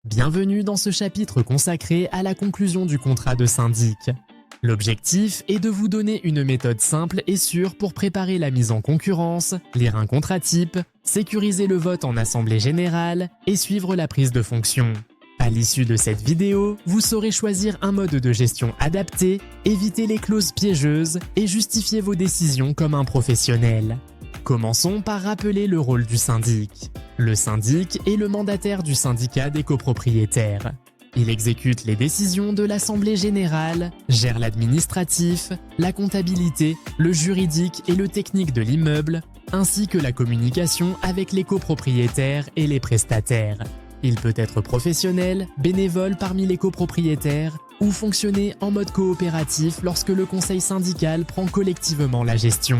Bienvenue dans ce chapitre consacré à la conclusion du contrat de syndic. L'objectif est de vous donner une méthode simple et sûre pour préparer la mise en concurrence, lire un contrat type, sécuriser le vote en assemblée générale et suivre la prise de fonction. À l'issue de cette vidéo, vous saurez choisir un mode de gestion adapté, éviter les clauses piégeuses et justifier vos décisions comme un professionnel. Commençons par rappeler le rôle du syndic. Le syndic est le mandataire du syndicat des copropriétaires. Il exécute les décisions de l'assemblée générale, gère l'administratif, la comptabilité, le juridique et le technique de l'immeuble, ainsi que la communication avec les copropriétaires et les prestataires. Il peut être professionnel, bénévole parmi les copropriétaires ou fonctionner en mode coopératif lorsque le conseil syndical prend collectivement la gestion.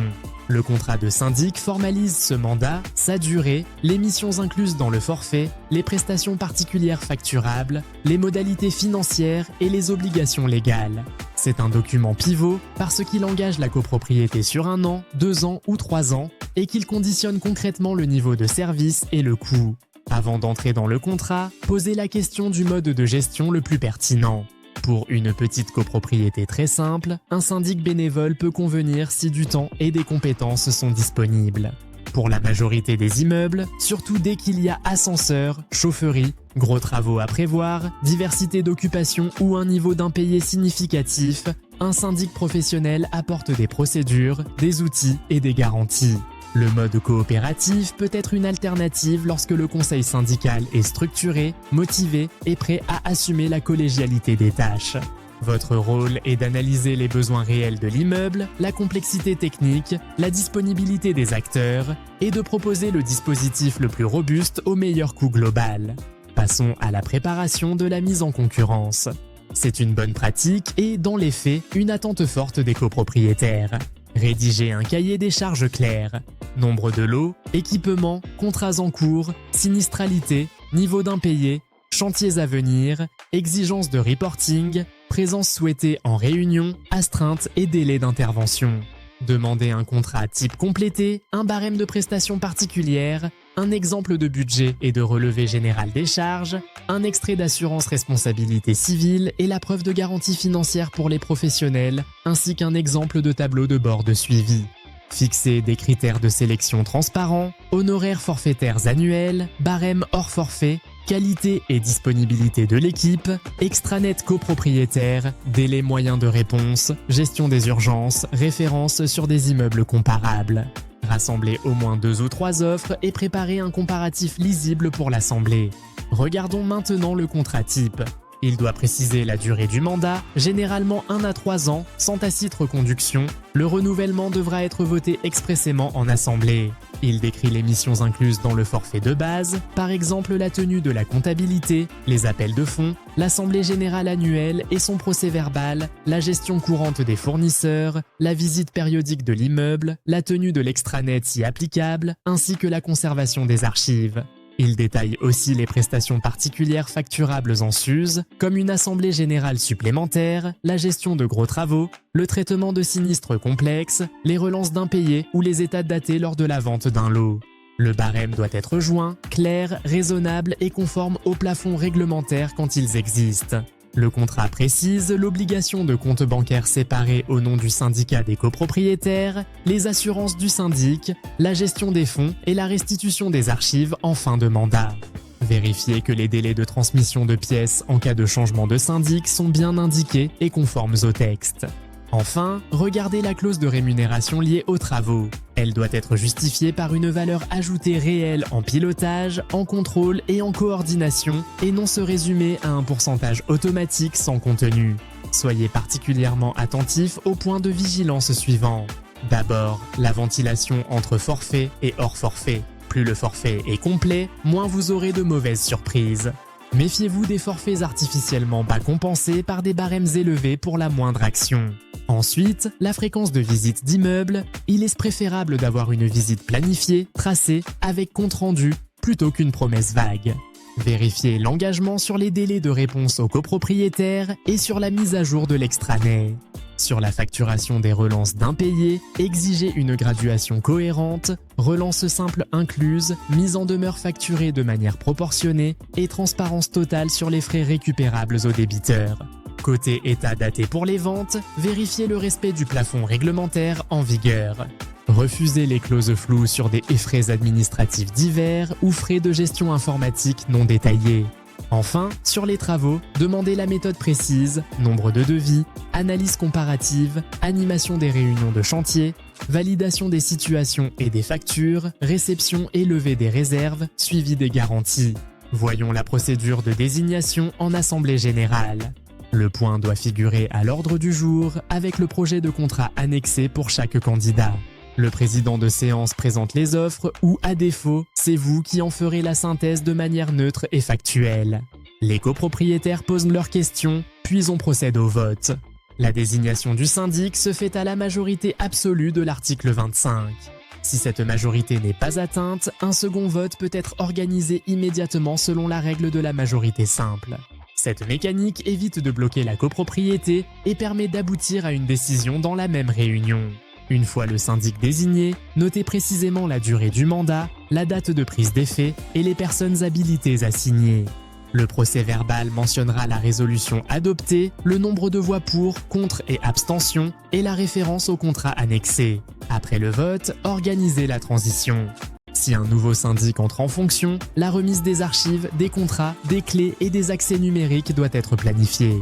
Le contrat de syndic formalise ce mandat, sa durée, les missions incluses dans le forfait, les prestations particulières facturables, les modalités financières et les obligations légales. C'est un document pivot parce qu'il engage la copropriété sur 1 an, 2 ans ou 3 ans et qu'il conditionne concrètement le niveau de service et le coût. Avant d'entrer dans le contrat, posez la question du mode de gestion le plus pertinent. Pour une petite copropriété très simple, un syndic bénévole peut convenir si du temps et des compétences sont disponibles. Pour la majorité des immeubles, surtout dès qu'il y a ascenseur, chaufferie, gros travaux à prévoir, diversité d'occupation ou un niveau d'impayé significatif, un syndic professionnel apporte des procédures, des outils et des garanties. Le mode coopératif peut être une alternative lorsque le conseil syndical est structuré, motivé et prêt à assumer la collégialité des tâches. Votre rôle est d'analyser les besoins réels de l'immeuble, la complexité technique, la disponibilité des acteurs et de proposer le dispositif le plus robuste au meilleur coût global. Passons à la préparation de la mise en concurrence. C'est une bonne pratique et, dans les faits, une attente forte des copropriétaires. Rédiger un cahier des charges clair. Nombre de lots, équipements, contrats en cours, sinistralité, niveau d'impayé, chantiers à venir, exigences de reporting, présence souhaitée en réunion, astreintes et délais d'intervention. Demandez un contrat type complété, un barème de prestations particulières, un exemple de budget et de relevé général des charges, un extrait d'assurance responsabilité civile et la preuve de garantie financière pour les professionnels, ainsi qu'un exemple de tableau de bord de suivi. Fixez des critères de sélection transparents, honoraires forfaitaires annuels, barème hors forfait, qualité et disponibilité de l'équipe, extranet copropriétaire, délai moyen de réponse, gestion des urgences, références sur des immeubles comparables. Rassemblez au moins 2 ou 3 offres et préparez un comparatif lisible pour l'assemblée. Regardons maintenant le contrat type. Il doit préciser la durée du mandat, généralement 1 à 3 ans, sans tacite reconduction. Le renouvellement devra être voté expressément en assemblée. Il décrit les missions incluses dans le forfait de base, par exemple la tenue de la comptabilité, les appels de fonds, l'assemblée générale annuelle et son procès-verbal, la gestion courante des fournisseurs, la visite périodique de l'immeuble, la tenue de l'extranet si applicable, ainsi que la conservation des archives. Il détaille aussi les prestations particulières facturables en SUS, comme une assemblée générale supplémentaire, la gestion de gros travaux, le traitement de sinistres complexes, les relances d'impayés ou les états datés lors de la vente d'un lot. Le barème doit être joint, clair, raisonnable et conforme aux plafonds réglementaires quand ils existent. Le contrat précise l'obligation de comptes bancaires séparés au nom du syndicat des copropriétaires, les assurances du syndic, la gestion des fonds et la restitution des archives en fin de mandat. Vérifiez que les délais de transmission de pièces en cas de changement de syndic sont bien indiqués et conformes au texte. Enfin, regardez la clause de rémunération liée aux travaux. Elle doit être justifiée par une valeur ajoutée réelle en pilotage, en contrôle et en coordination, et non se résumer à un pourcentage automatique sans contenu. Soyez particulièrement attentif aux points de vigilance suivants. D'abord, la ventilation entre forfait et hors forfait. Plus le forfait est complet, moins vous aurez de mauvaises surprises. Méfiez-vous des forfaits artificiellement bas compensés par des barèmes élevés pour la moindre action. Ensuite, la fréquence de visite d'immeuble. Il est préférable d'avoir une visite planifiée, tracée, avec compte-rendu, plutôt qu'une promesse vague. Vérifiez l'engagement sur les délais de réponse aux copropriétaires et sur la mise à jour de l'extranet. Sur la facturation des relances d'impayés, exigez une graduation cohérente, relance simple incluse, mise en demeure facturée de manière proportionnée et transparence totale sur les frais récupérables aux débiteurs. Côté état daté pour les ventes, vérifiez le respect du plafond réglementaire en vigueur. Refusez les clauses floues sur des frais administratifs divers ou frais de gestion informatique non détaillés. Enfin, sur les travaux, demandez la méthode précise, nombre de devis, analyse comparative, animation des réunions de chantier, validation des situations et des factures, réception et levée des réserves, suivi des garanties. Voyons la procédure de désignation en assemblée générale. Le point doit figurer à l'ordre du jour avec le projet de contrat annexé pour chaque candidat. Le président de séance présente les offres ou, à défaut, c'est vous qui en ferez la synthèse de manière neutre et factuelle. Les copropriétaires posent leurs questions, puis on procède au vote. La désignation du syndic se fait à la majorité absolue de l'article 25. Si cette majorité n'est pas atteinte, un second vote peut être organisé immédiatement selon la règle de la majorité simple. Cette mécanique évite de bloquer la copropriété et permet d'aboutir à une décision dans la même réunion. Une fois le syndic désigné, notez précisément la durée du mandat, la date de prise d'effet et les personnes habilitées à signer. Le procès-verbal mentionnera la résolution adoptée, le nombre de voix pour, contre et abstention et la référence au contrat annexé. Après le vote, organisez la transition. Si un nouveau syndic entre en fonction, la remise des archives, des contrats, des clés et des accès numériques doit être planifiée.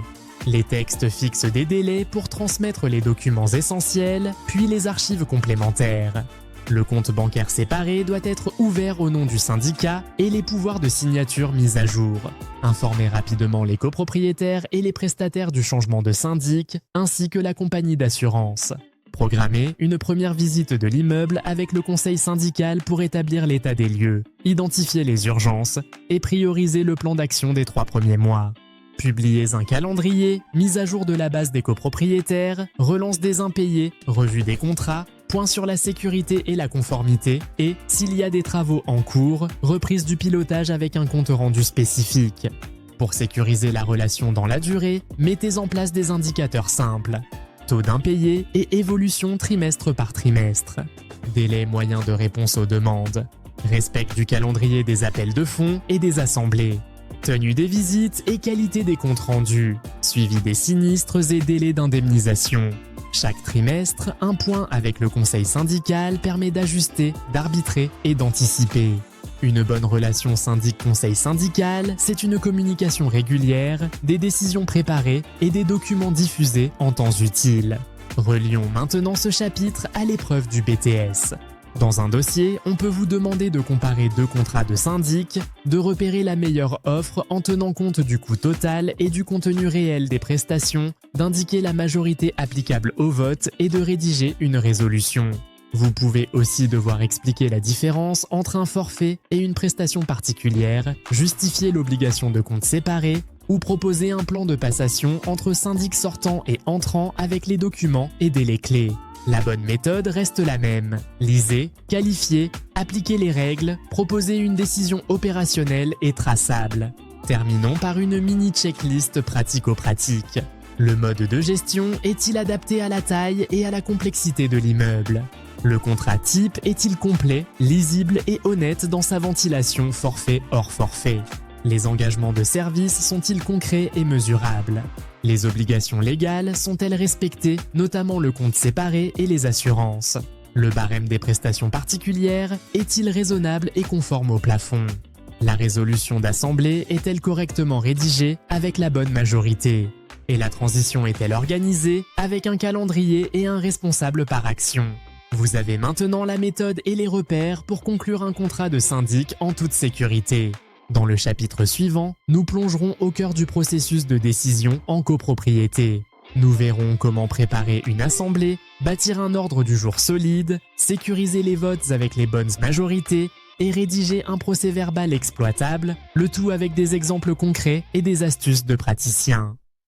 Les textes fixent des délais pour transmettre les documents essentiels, puis les archives complémentaires. Le compte bancaire séparé doit être ouvert au nom du syndicat et les pouvoirs de signature mis à jour. Informez rapidement les copropriétaires et les prestataires du changement de syndic, ainsi que la compagnie d'assurance. Programmez une première visite de l'immeuble avec le conseil syndical pour établir l'état des lieux, identifier les urgences et prioriser le plan d'action des 3 premiers mois. Publiez un calendrier, mise à jour de la base des copropriétaires, relance des impayés, revue des contrats, point sur la sécurité et la conformité et, s'il y a des travaux en cours, reprise du pilotage avec un compte rendu spécifique. Pour sécuriser la relation dans la durée, mettez en place des indicateurs simples. Taux d'impayés et évolution trimestre par trimestre. Délai moyen de réponse aux demandes. Respect du calendrier des appels de fonds et des assemblées. Tenue des visites et qualité des comptes rendus. Suivi des sinistres et délais d'indemnisation. Chaque trimestre, un point avec le conseil syndical permet d'ajuster, d'arbitrer et d'anticiper. Une bonne relation syndic-conseil syndical, c'est une communication régulière, des décisions préparées et des documents diffusés en temps utile. Relions maintenant ce chapitre à l'épreuve du BTS. Dans un dossier, on peut vous demander de comparer 2 contrats de syndic, de repérer la meilleure offre en tenant compte du coût total et du contenu réel des prestations, d'indiquer la majorité applicable au vote et de rédiger une résolution. Vous pouvez aussi devoir expliquer la différence entre un forfait et une prestation particulière, justifier l'obligation de compte séparé ou proposer un plan de passation entre syndic sortant et entrant avec les documents et délais clés. La bonne méthode reste la même. Lisez, qualifiez, appliquez les règles, proposez une décision opérationnelle et traçable. Terminons par une mini checklist pratico-pratique. Le mode de gestion est-il adapté à la taille et à la complexité de l'immeuble ? Le contrat type est-il complet, lisible et honnête dans sa ventilation forfait hors forfait ? Les engagements de service sont-ils concrets et mesurables ? Les obligations légales sont-elles respectées, notamment le compte séparé et les assurances ? Le barème des prestations particulières est-il raisonnable et conforme au plafond ? La résolution d'assemblée est-elle correctement rédigée avec la bonne majorité ? Et la transition est-elle organisée avec un calendrier et un responsable par action ? Vous avez maintenant la méthode et les repères pour conclure un contrat de syndic en toute sécurité. Dans le chapitre suivant, nous plongerons au cœur du processus de décision en copropriété. Nous verrons comment préparer une assemblée, bâtir un ordre du jour solide, sécuriser les votes avec les bonnes majorités et rédiger un procès-verbal exploitable, le tout avec des exemples concrets et des astuces de praticiens.